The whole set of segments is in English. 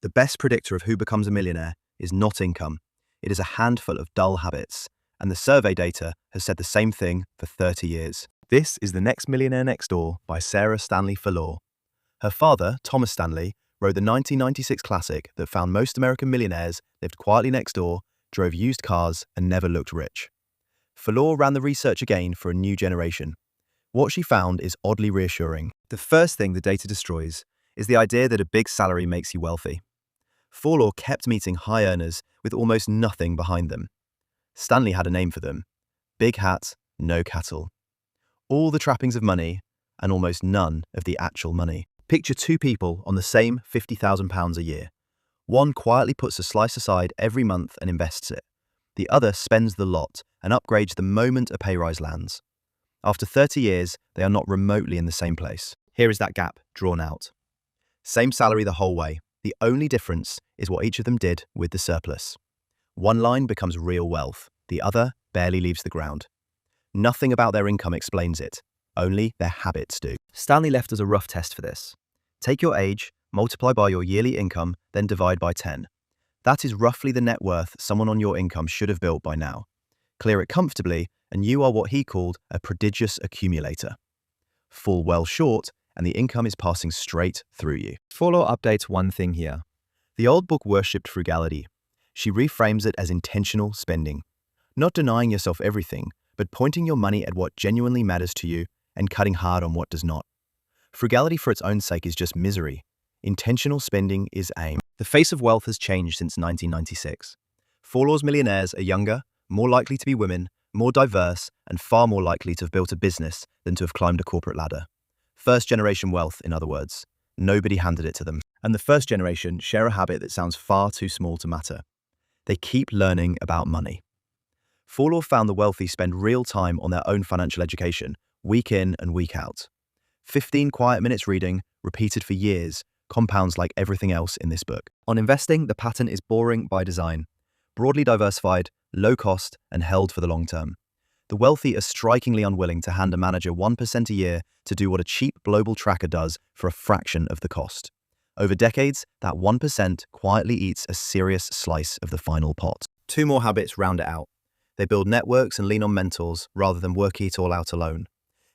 The best predictor of who becomes a millionaire is not income. It is a handful of dull habits, and the survey data has said the same thing for 30 years. This is The Next Millionaire Next Door by Stanley Fallaw. Her father, Thomas Stanley, wrote the 1996 classic that found most American millionaires lived quietly next door, drove used cars, and never looked rich. Fallaw ran the research again for a new generation. What she found is oddly reassuring. The first thing the data destroys is the idea that a big salary makes you wealthy. Fallaw kept meeting high earners with almost nothing behind them. Stanley had a name for them: big hat, no cattle. All the trappings of money, and almost none of the actual money. Picture two people on the same £50,000 a year. One quietly puts a slice aside every month and invests it. The other spends the lot and upgrades the moment a pay rise lands. After 30 years, they are not remotely in the same place. Here is that gap drawn out. Same salary the whole way. The only difference is what each of them did with the surplus. One line becomes real wealth. The other barely leaves the ground. Nothing about their income explains it. Only their habits do. Stanley left us a rough test for this. Take your age, multiply by your yearly income, then divide by 10. That is roughly the net worth someone on your income should have built by now. Clear it comfortably, and you are what he called a prodigious accumulator. Fall well short, and the income is passing straight through you. Fallaw updates one thing here. The old book worshipped frugality. She reframes it as intentional spending. Not denying yourself everything, but pointing your money at what genuinely matters to you and cutting hard on what does not. Frugality for its own sake is just misery. Intentional spending is aim. The face of wealth has changed since 1996. Fallaw's millionaires are younger, more likely to be women, more diverse, and far more likely to have built a business than to have climbed a corporate ladder. First-generation wealth, in other words. Nobody handed it to them. And the first generation share a habit that sounds far too small to matter. They keep learning about money. Fallaw found the wealthy spend real time on their own financial education, week in and week out. 15 quiet minutes reading, repeated for years, compounds like everything else in this book. On investing, the pattern is boring by design. Broadly diversified, low cost, and held for the long term. The wealthy are strikingly unwilling to hand a manager 1% a year to do what a cheap global tracker does for a fraction of the cost. Over decades, that 1% quietly eats a serious slice of the final pot. Two more habits round it out. They build networks and lean on mentors rather than work it all out alone.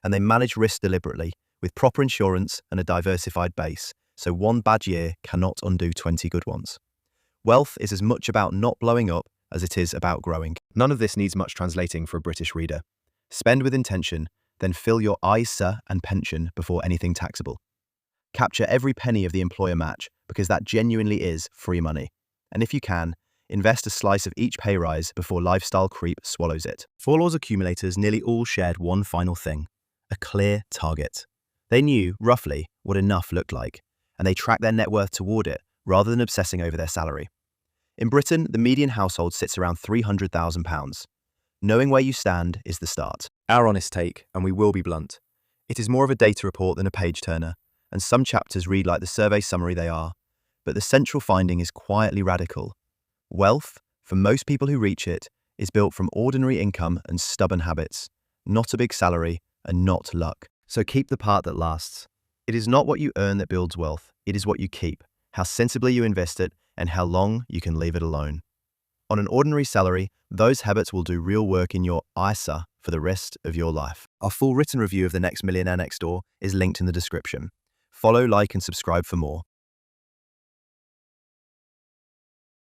And they manage risk deliberately, with proper insurance and a diversified base, so one bad year cannot undo 20 good ones. Wealth is as much about not blowing up as it is about growing. None of this needs much translating for a British reader. Spend with intention, then fill your ISA and pension before anything taxable. Capture every penny of the employer match, because that genuinely is free money. And if you can, invest a slice of each pay rise before lifestyle creep swallows it. Fallaw's accumulators nearly all shared one final thing: a clear target. They knew, roughly, what enough looked like, and they tracked their net worth toward it rather than obsessing over their salary. In Britain, the median household sits around £300,000. Knowing where you stand is the start. Our honest take, and we will be blunt. It is more of a data report than a page-turner, and some chapters read like the survey summary they are. But the central finding is quietly radical. Wealth, for most people who reach it, is built from ordinary income and stubborn habits, not a big salary and not luck. So keep the part that lasts. It is not what you earn that builds wealth, it is what you keep, how sensibly you invest it, and how long you can leave it alone. On an ordinary salary, those habits will do real work in your ISA for the rest of your life. Our full written review of The Next Millionaire Next Door is linked in the description. Follow, like, and subscribe for more.